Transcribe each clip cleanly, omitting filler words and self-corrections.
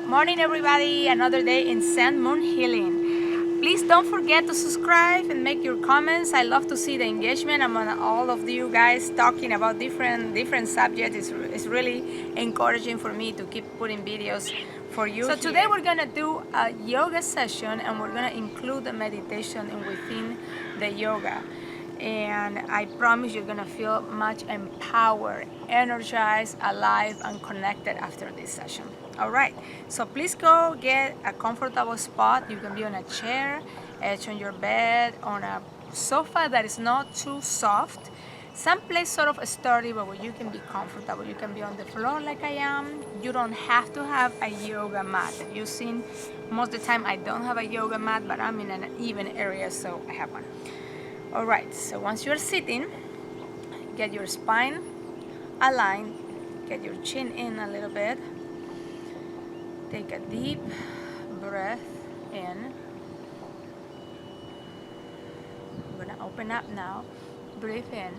Morning everybody, another day in Sand Moon Healing. Please don't forget to subscribe and make your comments. I love to see the engagement among all of you guys talking about different subjects. It's really encouraging for me to keep putting videos for you. So today we're gonna do a yoga session and we're gonna include the meditation within the yoga. And I promise you're gonna feel much empowered, energized, alive, and connected after this session. All right, so please go get a comfortable spot. You can be on a chair, edge on your bed, on a sofa that is not too soft, someplace sort of sturdy but where you can be comfortable. You can be on the floor like I am. You don't have to have a yoga mat. You've seen most of the time I don't have a yoga mat, but I'm in an even area, so I have one. All right, so once you're sitting, get your spine aligned, get your chin in a little bit. Take a deep breath in. I'm gonna open up now. Breathe in.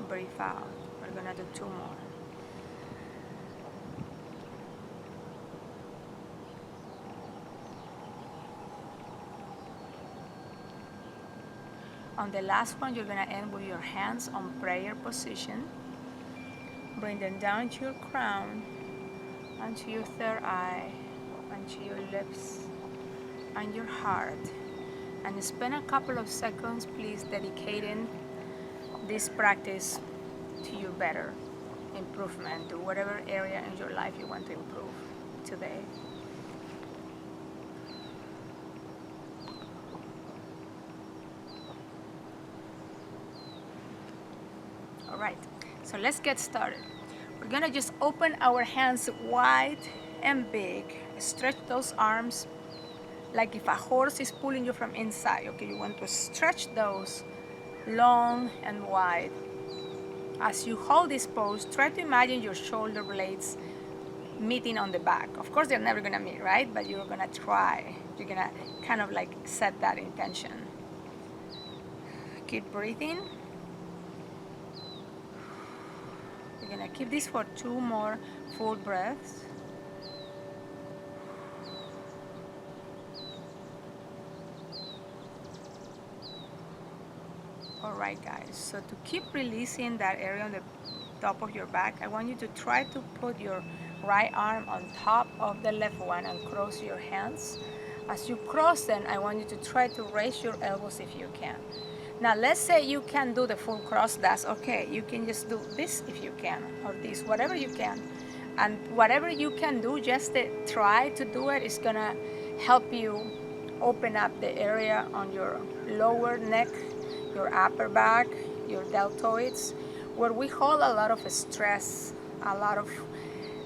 Breathe out. We're gonna do two more. On the last one, you're gonna end with your hands on prayer position. Bring them down to your crown, onto your third eye, onto your lips, and your heart. And spend a couple of seconds, please, dedicating this practice to your better improvement, to whatever area in your life you want to improve today. Right, so let's get started. We're gonna just open our hands wide and big. Stretch those arms like if a horse is pulling you from inside. Okay, you want to stretch those long and wide. As you hold this pose, try to imagine your shoulder blades meeting on the back. Of course, they're never gonna meet, right? But you're gonna try. You're gonna kind of like set that intention. Keep breathing. We're gonna keep this for two more full breaths. All right, guys, so to keep releasing that area on the top of your back, I want you to try to put your right arm on top of the left one and cross your hands. As you cross them, I want you to try to raise your elbows if you can. Now, let's say you can't do the full cross, that's okay. You can just do this if you can, or this, whatever you can. And whatever you can do, just try to do it. It's gonna help you open up the area on your lower neck, your upper back, your deltoids, where we hold a lot of stress, a lot of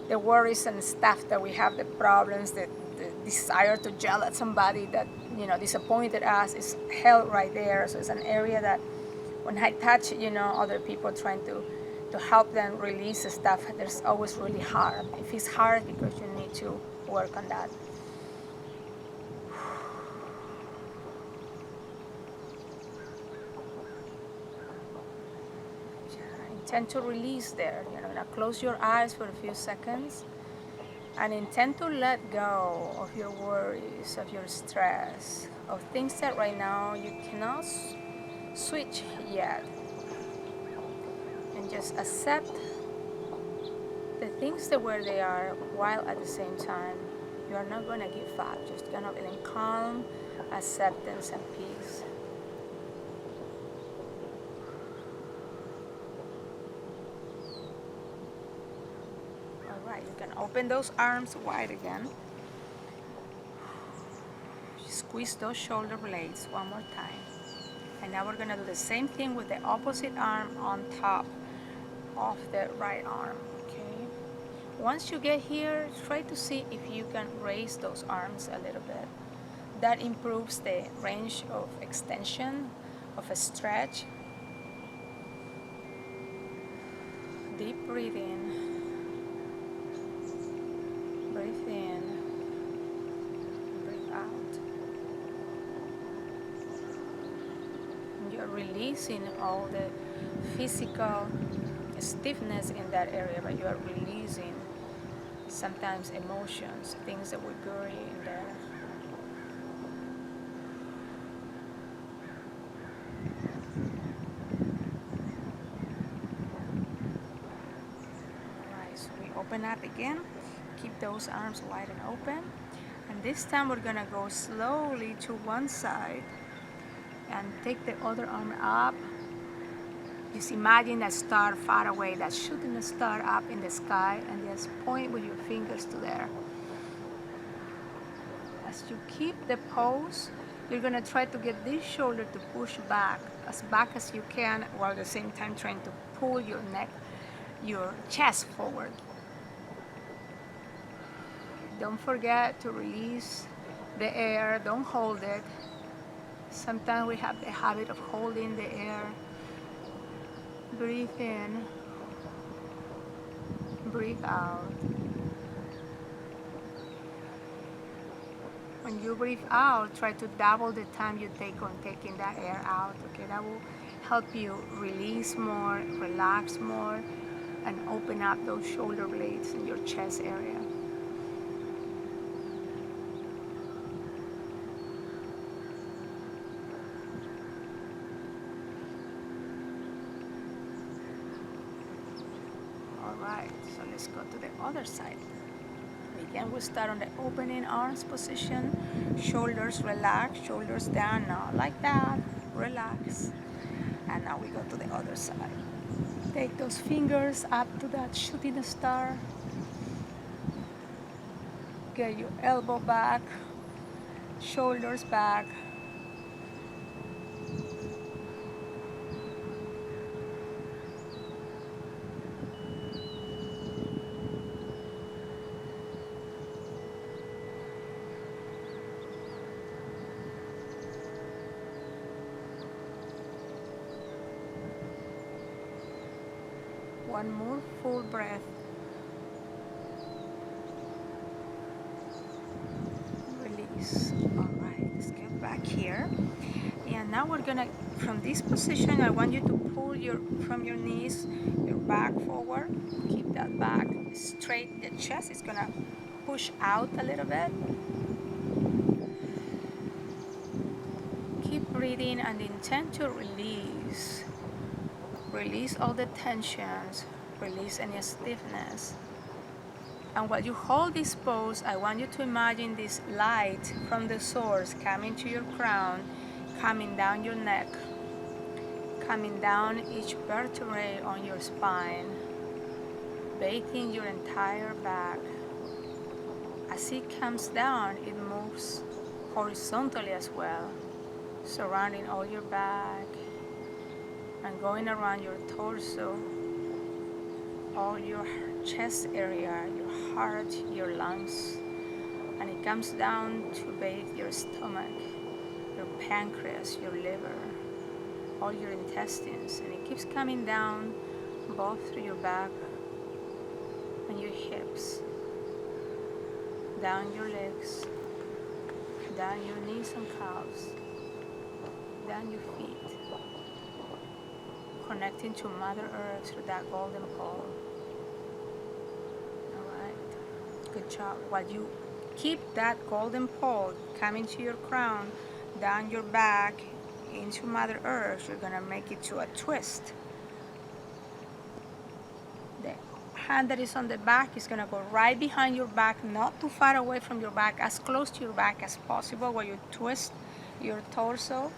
the worries and stuff that we have, the problems, the desire to yell at somebody that disappointed us is held right there. So it's an area that when I touch other people trying to help them release stuff, there's always really hard. If it's hard, because you need to work on that. Intend to release there. Now close your eyes for a few seconds and intend to let go of your worries, of your stress, of things that right now you cannot switch yet. And just accept the things that where they are, while at the same time you are not going to give up. Just kind of in calm acceptance and peace. You can open those arms wide again. Squeeze those shoulder blades one more time. And now we're gonna do the same thing with the opposite arm on top of the right arm, okay? Once you get here, try to see if you can raise those arms a little bit. That improves the range of extension, of a stretch. Deep breathing. Breathe in, breathe out. And you're releasing all the physical stiffness in that area, but you are releasing sometimes emotions, things that we bury in there. Alright, so we open up again, keep those arms wide and open, and this time we're gonna go slowly to one side and take the other arm up. Just imagine that star far away, that shooting star up in the sky, and just point with your fingers to there. As you keep the pose, you're gonna try to get this shoulder to push back as you can, while at the same time trying to pull your neck, your chest forward. Don't forget to release the air, don't hold it. Sometimes we have the habit of holding the air. Breathe in, breathe out. When you breathe out, try to double the time you take on taking that air out. Okay, that will help you release more, relax more, and open up those shoulder blades in your chest area. Alright, so let's go to the other side. Again, we'll start on the opening arms position. Shoulders relax, shoulders down, now like that, relax. And now we go to the other side. Take those fingers up to that shooting star. Get your elbow back, shoulders back. One more full breath. Release. Alright, let's get back here. And now we're gonna, from this position, I want you to pull from your knees, your back forward. Keep that back straight. The chest is gonna push out a little bit. Keep breathing and intend to release. Release all the tensions, release any stiffness. And while you hold this pose, I want you to imagine this light from the source coming to your crown, coming down your neck, coming down each vertebrae on your spine, bathing your entire back. As it comes down, it moves horizontally as well, surrounding all your back, and going around your torso, all your chest area, your heart, your lungs, and it comes down to bathe your stomach, your pancreas, your liver, all your intestines, and it keeps coming down both through your back and your hips, down your legs, down your knees and calves, down your feet, connecting to Mother Earth through that golden pole. Alright, good job. While you keep that golden pole coming to your crown, down your back, into Mother Earth, you're gonna make it to a twist. The hand that is on the back is gonna go right behind your back, not too far away from your back, as close to your back as possible, while you twist your torso.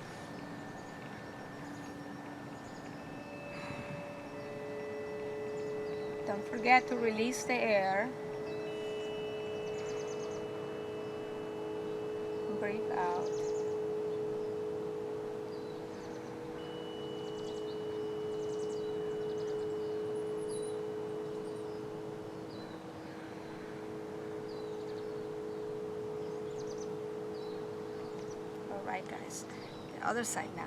Don't forget to release the air. Breathe out. All right, guys. The other side now.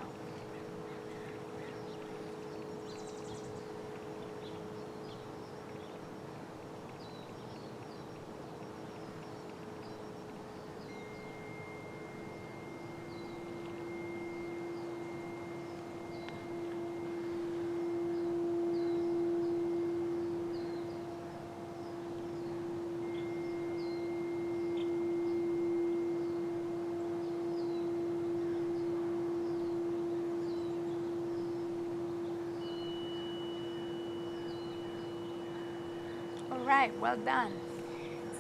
right, well done.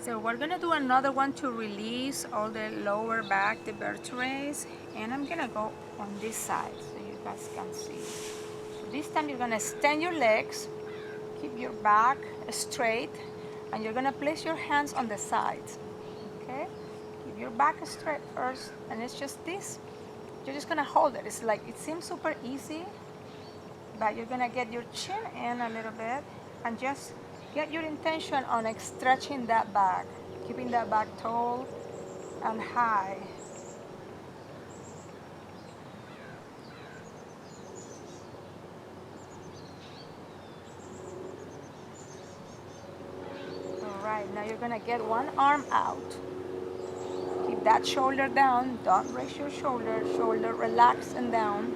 So we're gonna do another one to release all the lower back, the vertebrae, and I'm gonna go on this side so you guys can see. So this time you're gonna extend your legs, keep your back straight, and you're gonna place your hands on the sides, okay? Keep your back straight first, and it's just this. You're just gonna hold it. It's like, it seems super easy, but you're gonna get your chin in a little bit, and just get your intention on stretching that back, keeping that back tall and high. All right, now you're gonna get one arm out. Keep that shoulder down, don't raise your shoulder, shoulder relaxed and down.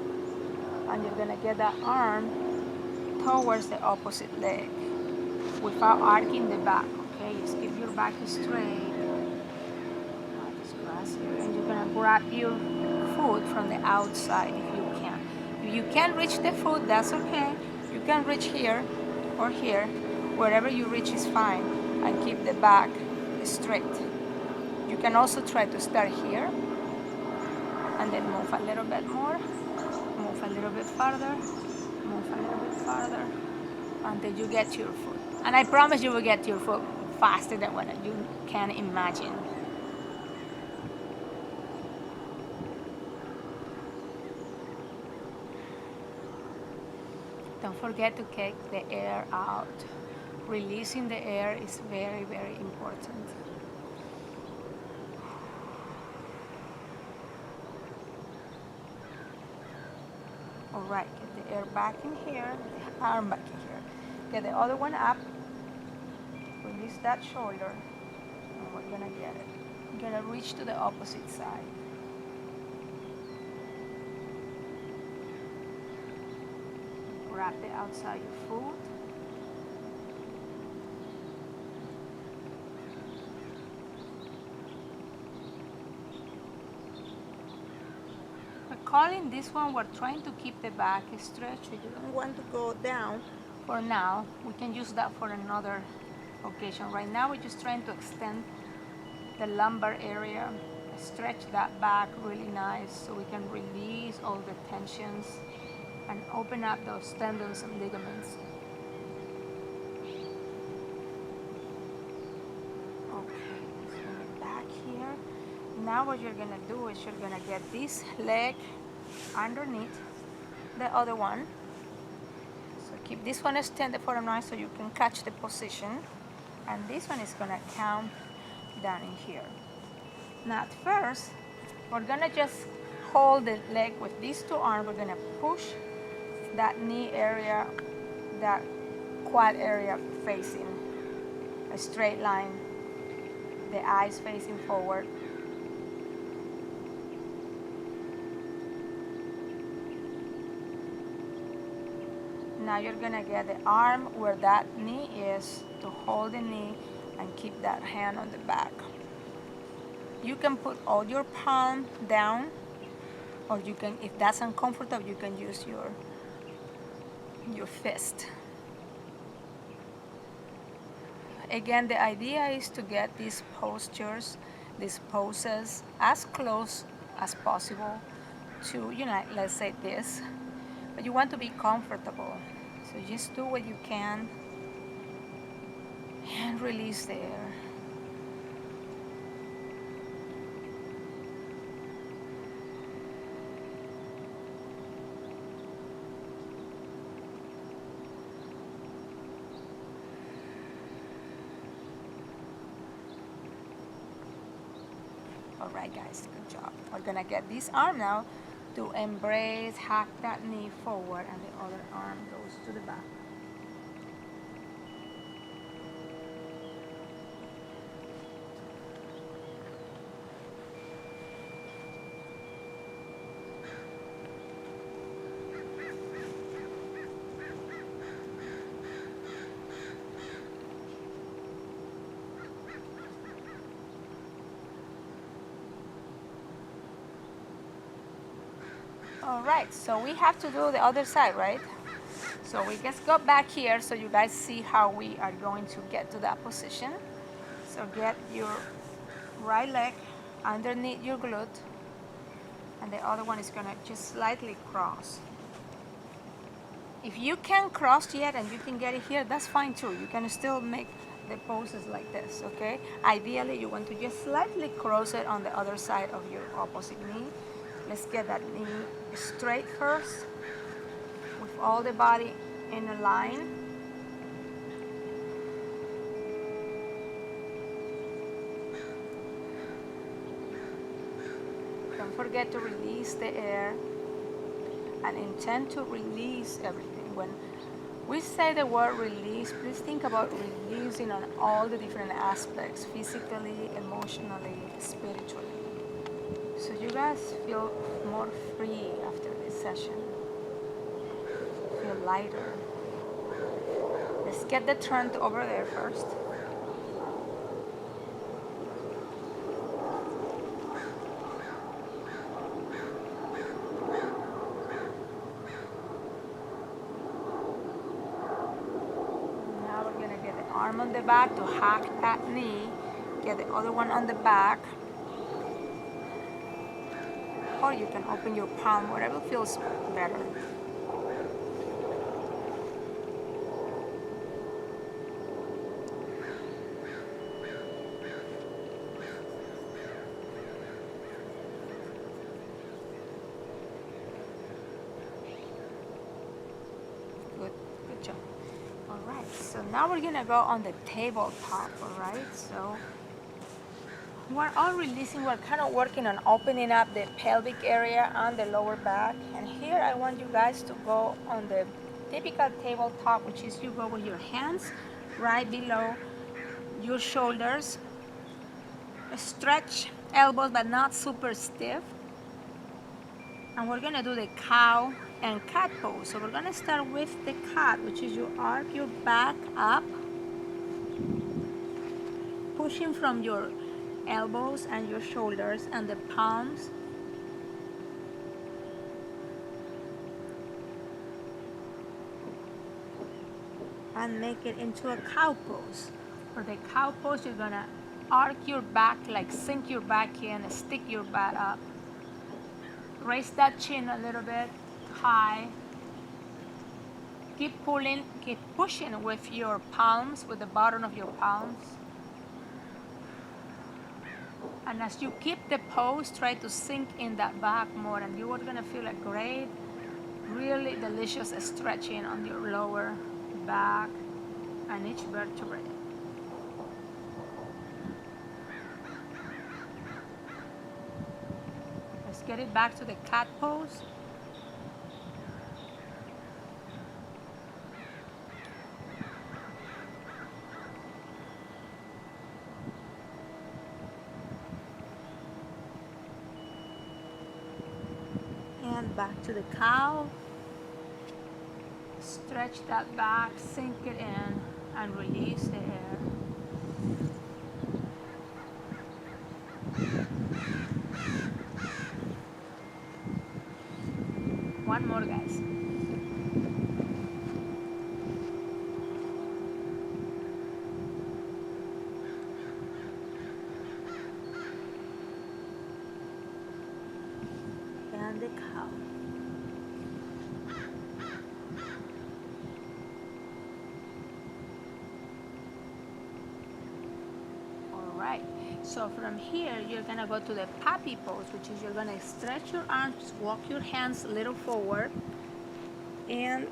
And you're gonna get that arm towards the opposite leg without arcing the back, okay? Just keep your back straight. And you're gonna grab your foot from the outside if you can. If you can't reach the foot, that's okay. You can reach here or here. Wherever you reach is fine. And keep the back straight. You can also try to start here and then move a little bit more, move a little bit farther, move a little bit farther until you get to your foot. And I promise you will get to your foot faster than what you can imagine. Don't forget to take the air out. Releasing the air is very, very important. All right, get the air back in here, the arm back in here. Get the other one up. Release that shoulder, and we're gonna get it. We're gonna reach to the opposite side. Grab the outside of your foot. We're calling this one, we're trying to keep the back stretched. You don't want to go down for now. We can use that for another occasion. Right now we're just trying to extend the lumbar area, stretch that back really nice so we can release all the tensions and open up those tendons and ligaments. Okay, so we're back here. Now what you're gonna do is you're gonna get this leg underneath the other one. So keep this one extended for a nice so you can catch the position. And this one is gonna count down in here. Now at first, we're gonna just hold the leg with these two arms. We're gonna push that knee area, that quad area facing a straight line, the eyes facing forward. Now you're gonna get the arm where that knee is to hold the knee and keep that hand on the back. You can put all your palm down, or you can, if that's uncomfortable, you can use your fist. Again, the idea is to get these postures, these poses, as close as possible to, you know, let's say this, but you want to be comfortable. So just do what you can and release the air. All right, guys, good job. We're gonna get this arm now to embrace, hack that knee forward, and the other arm goes to the back. All right, so we have to do the other side, right? So we just go back here so you guys see how we are going to get to that position. So get your right leg underneath your glute, and the other one is gonna just slightly cross. If you can't cross yet and you can get it here, that's fine too. You can still make the poses like this, okay? Ideally, you want to just slightly cross it on the other side of your opposite knee. Let's get that knee straight first, with all the body in a line. Don't forget to release the air and intend to release everything. When we say the word release, please think about releasing on all the different aspects, physically, emotionally, spiritually. So you guys feel more free after this session. Feel lighter. Let's get the turn over there first. Now we're gonna get the arm on the back to hack that knee. Get the other one on the back. Or you can open your palm, whatever feels better. Good job. All right, so now we're gonna go on the tabletop, all right? So we're all releasing, we're kind of working on opening up the pelvic area and the lower back. And here I want you guys to go on the typical tabletop, which is you go with your hands right below your shoulders. Stretch elbows, but not super stiff. And we're gonna do the cow and cat pose. So we're gonna start with the cat, which is you arc your back up, pushing from your elbows and your shoulders and the palms. And make it into a cow pose. For the cow pose, you're gonna arc your back, like sink your back in, stick your butt up. Raise that chin a little bit high. Keep pulling, keep pushing with your palms, with the bottom of your palms. And as you keep the pose, try to sink in that back more, and you are gonna feel a great, really delicious stretching on your lower back and each vertebrae. Let's get it back to the cat pose. And back to the cow. Stretch that back, sink it in, and release the air. One more, guys. And the cow. Alright, so from here you're gonna go to the puppy pose, which is you're gonna stretch your arms, walk your hands a little forward, and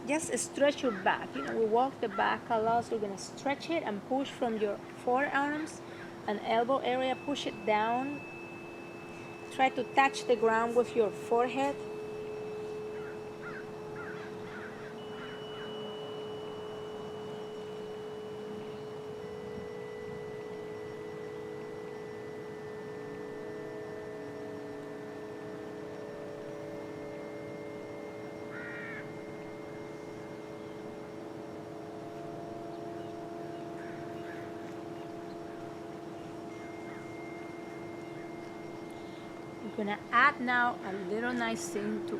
just stretch your back. You know, we walk the back a lot, so we're gonna stretch it and push from your forearms and elbow area, push it down. Try to touch the ground with your forehead. We're gonna add now a little nice thing to,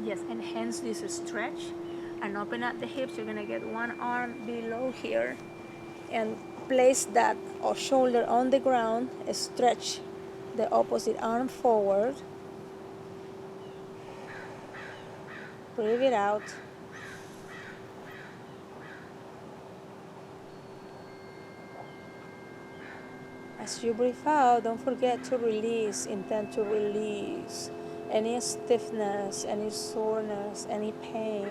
yes, enhance this stretch. and open up the hips. You're gonna get one arm below here and place that shoulder on the ground. Stretch the opposite arm forward. Breathe it out. As you breathe out, don't forget to release, intend to release any stiffness, any soreness, any pain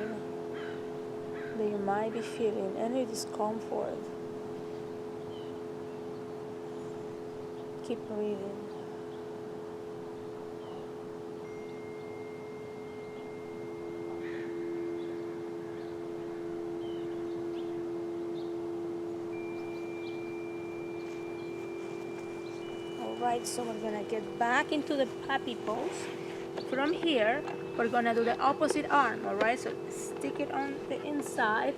that you might be feeling, any discomfort. Keep breathing. Alright, so we're gonna get back into the puppy pose. From here, we're gonna do the opposite arm, alright? So stick it on the inside.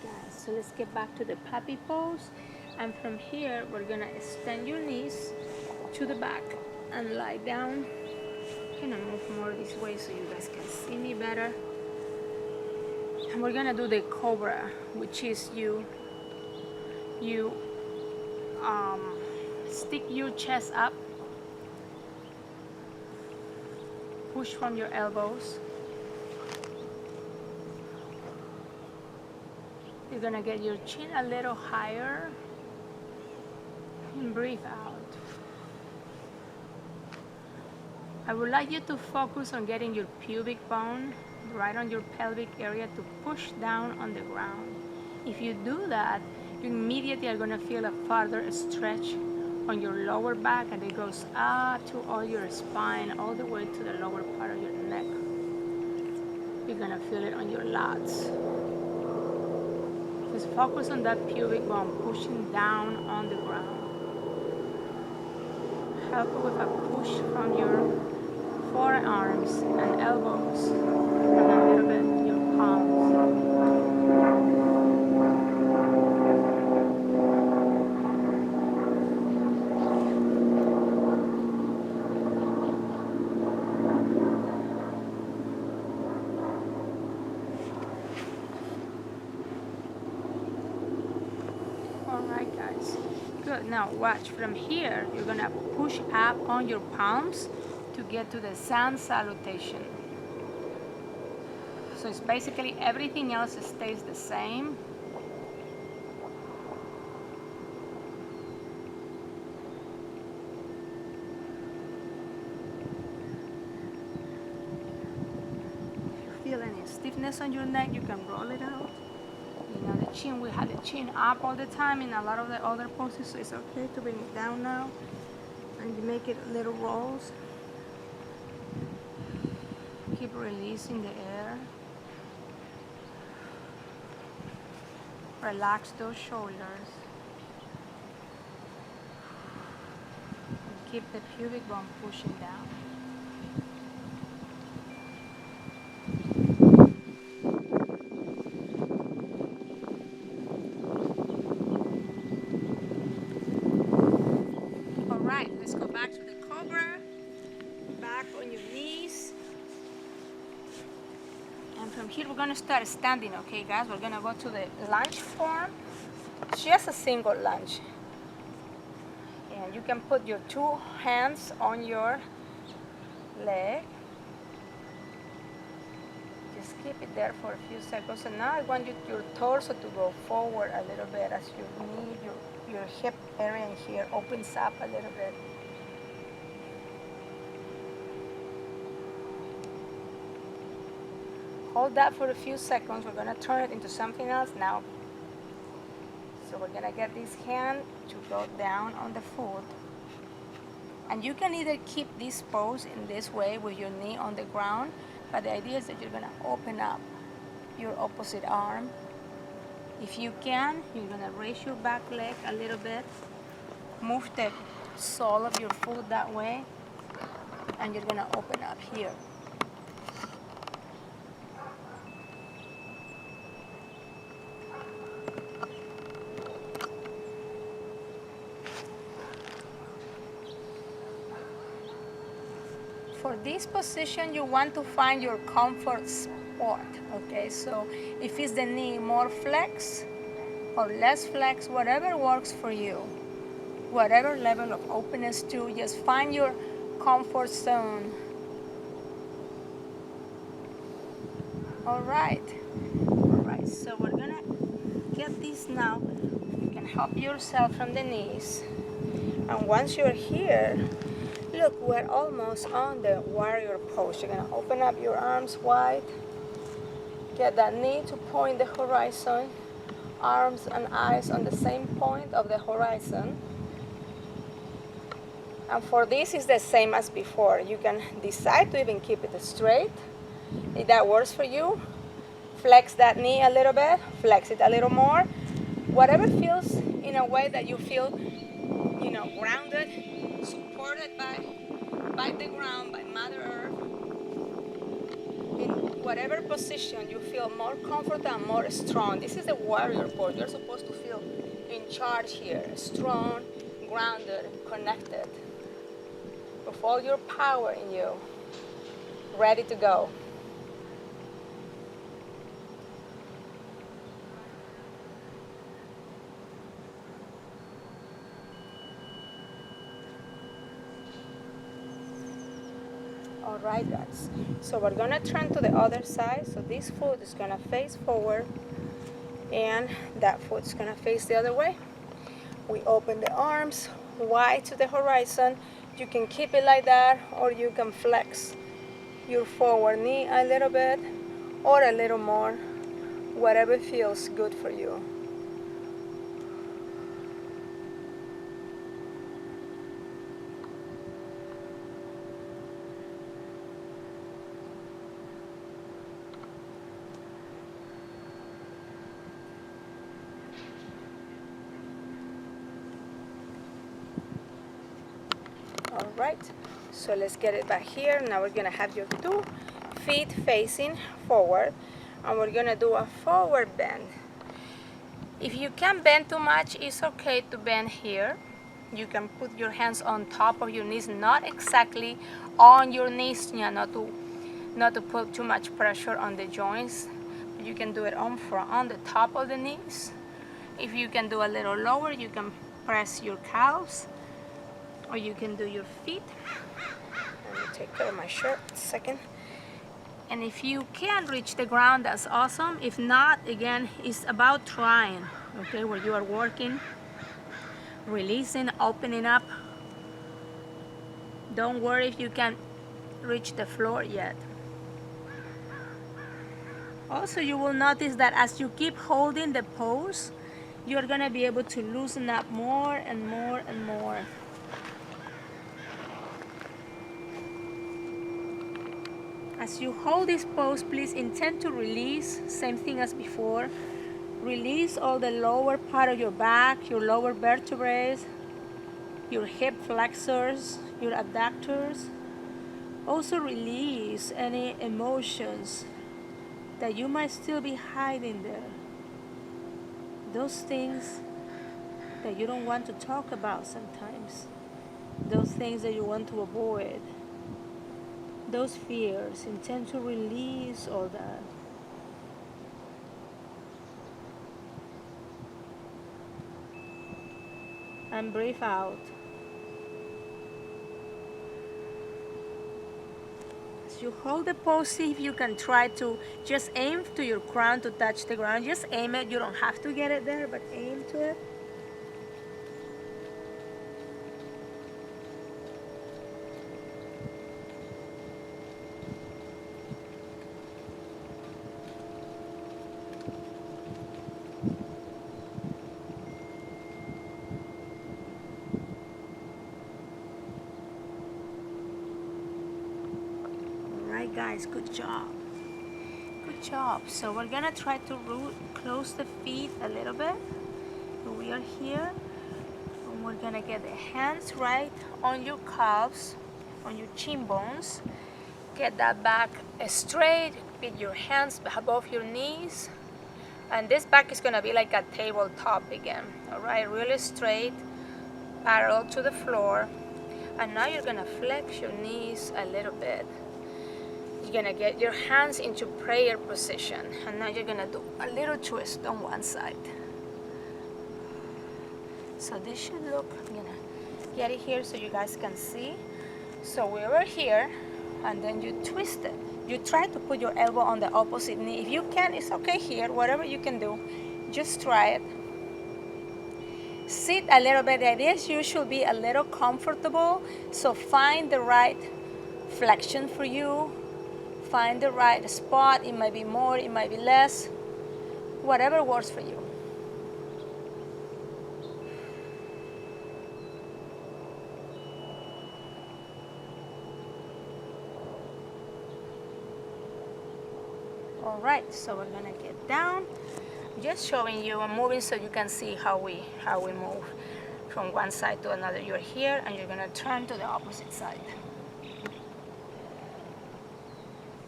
Guys, so let's get back to the puppy pose, and from here we're gonna extend your knees to the back and lie down. I'm gonna move more this way so you guys can see me better. And we're gonna do the Cobra, which is you stick your chest up, push from your elbows. You're gonna get your chin a little higher and breathe out. I would like you to focus on getting your pubic bone right on your pelvic area to push down on the ground. If you do that, you immediately are gonna feel a further stretch on your lower back, and it goes up to all your spine, all the way to the lower part of your neck. You're gonna feel it on your lats. Just focus on that pubic bone pushing down on the ground. Help it with a push from your forearms and elbows, and a little bit your palms. Alright guys, good. Now watch, from here you're gonna push up on your palms to get to the sun salutation. So it's basically everything else stays the same. If you feel any stiffness on your neck, you can roll it out. You know, the chin, we had the chin up all the time in a lot of the other poses, so it's okay to bring it down now. And you make it little rolls. Keep releasing the air. Relax those shoulders. And keep the pubic bone pushing down. Alright, let's go back to the Cobra. Back on your knees. And from here we're going to start standing, okay guys? We're going to go to the lunge form. Just a single lunge. And you can put your two hands on your leg. Just keep it there for a few seconds. And now I want your torso to go forward a little bit as your knee, your hip area in here opens up a little bit. Hold that for a few seconds. We're going to turn it into something else now. So we're going to get this hand to go down on the foot. And you can either keep this pose in this way with your knee on the ground, but the idea is that you're gonna open up your opposite arm. If you can, you're gonna raise your back leg a little bit, move the sole of your foot that way, and you're gonna open up here. For this position, you want to find your comfort spot, okay? So if it's the knee more flex or less flex, whatever works for you, whatever level of openness to, just find your comfort zone. All right, so we're gonna get this now. You can help yourself from the knees. And once you're here, look, we're almost on the warrior pose. You're gonna open up your arms wide, get that knee to point the horizon, arms and eyes on the same point of the horizon. And for this, it's the same as before. You can decide to even keep it straight. If that works for you, flex that knee a little bit, flex it a little more. Whatever feels in a way that you feel, grounded, supported by the ground, by Mother Earth. In whatever position you feel more comfortable and more strong. This is the warrior pose. You're supposed to feel in charge here, strong, grounded, connected, with all your power in you, ready to go. All right, guys, so we're gonna turn to the other side. So this foot is gonna face forward and that foot's gonna face the other way. We open the arms wide to the horizon. You can keep it like that, or you can flex your forward knee a little bit or a little more, whatever feels good for you. All right, so let's get it back here. Now we're gonna have your 2 feet facing forward, and we're gonna do a forward bend. If you can't bend too much, it's okay to bend here. You can put your hands on top of your knees, not exactly on your knees, not to put too much pressure on the joints. You can do it on front, on the top of the knees. If you can do a little lower, you can press your calves, or you can do your feet. Let me take care of my shirt a second. And if you can reach the ground, that's awesome. If not, again, it's about trying, okay, where you are working, releasing, opening up. Don't worry if you can't reach the floor yet. Also, you will notice that as you keep holding the pose, you're gonna be able to loosen up more and more and more. As you hold this pose, please intend to release, same thing as before. Release all the lower part of your back, your lower vertebrae, your hip flexors, your adductors. Also release any emotions that you might still be hiding there. Those things that you don't want to talk about sometimes. Those things that you want to avoid. Those fears, intend to release all that. And breathe out. As you hold the pose, see if you can try to just aim to your crown to touch the ground. Just aim it. You don't have to get it there, but aim to it. guys, good job. Good job. So we're gonna try to close the feet a little bit. So we are here, and we're gonna get the hands right on your calves, on your chin bones. Get that back straight with your hands above your knees. And this back is gonna be like a tabletop again. All right, really straight, parallel to the floor. And now you're gonna flex your knees a little bit. You're gonna get your hands into prayer position. And now you're gonna do a little twist on one side. So this should look, I'm gonna get it here so you guys can see. So we were here, and then you twist it. You try to put your elbow on the opposite knee. If you can, it's okay here, whatever you can do. Just try it. Sit a little bit. The idea is you should be a little comfortable. So find the right flexion for you. Find the right spot. It might be more, it might be less. Whatever works for you. All right, so we're gonna get down. Just showing you, I'm moving so you can see how we move from one side to another. You're here, and you're gonna turn to the opposite side.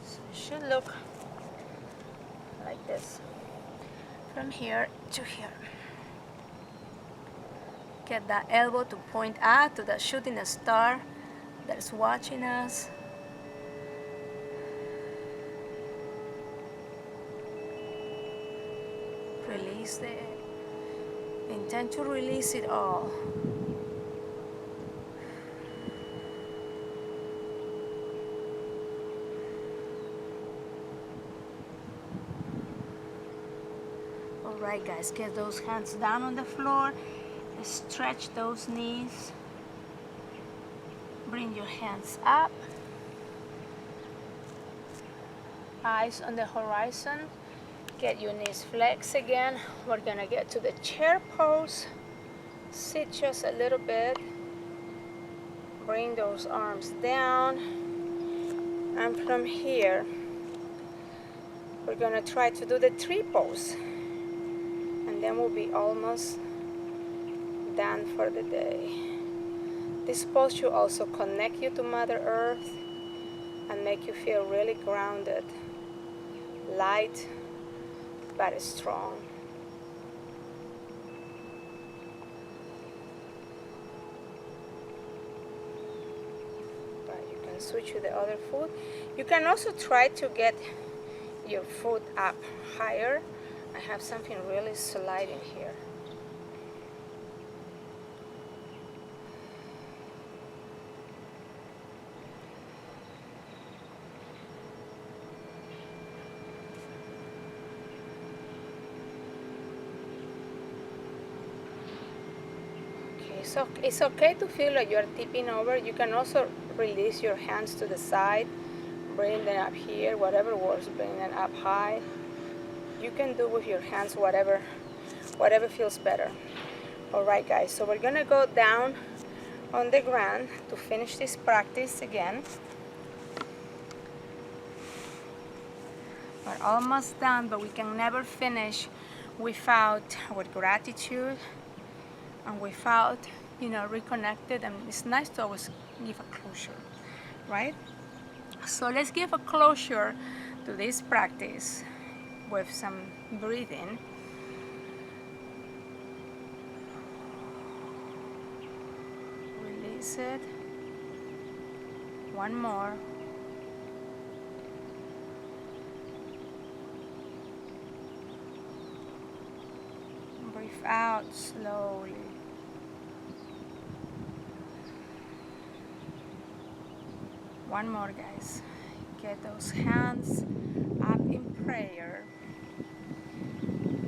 So it should look like this, from here to here. Get that elbow to point out to the shooting star that's watching us. Release it. Intend to release it all. All right, guys, get those hands down on the floor. Stretch those knees. Bring your hands up. Eyes on the horizon. Get your knees flexed again. We're gonna get to the chair pose. Sit just a little bit. Bring those arms down. And from here, we're gonna try to do the tree pose. And then we'll be almost done for the day. This pose should also connect you to Mother Earth and make you feel really grounded, light, but strong. Right, you can switch to the other foot. You can also try to get your foot up higher. I have something really sliding here. So it's okay to feel like you're tipping over. You can also release your hands to the side, bring them up here, whatever works, bring them up high. You can do with your hands whatever feels better. All right, guys, so we're gonna go down on the ground to finish this practice again. We're almost done, but we can never finish without our gratitude and without, reconnected. And it's nice to always give a closure, right? So let's give a closure to this practice with some breathing. Release it. One more. Breathe out slowly. One more, guys. Get those hands up in prayer.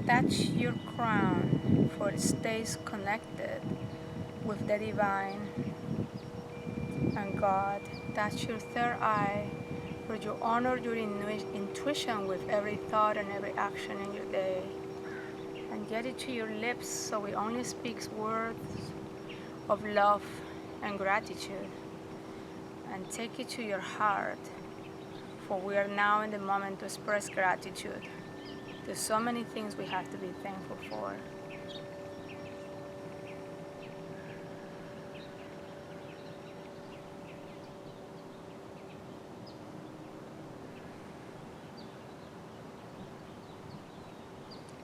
Touch your crown, for it stays connected with the divine and God. Touch your third eye, for you honor your intuition with every thought and every action in your day. And get it to your lips so it only speaks words of love and gratitude. And take it to your heart, for we are now in the moment to express gratitude. There's so many things we have to be thankful for.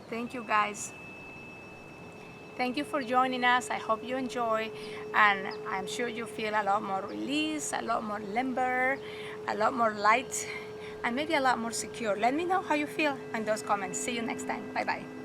Thank you guys. Thank you for joining us. I hope you enjoy, and I'm sure you feel a lot more release, a lot more limber, a lot more light, and maybe a lot more secure. Let me know how you feel in those comments. See you next time. Bye bye.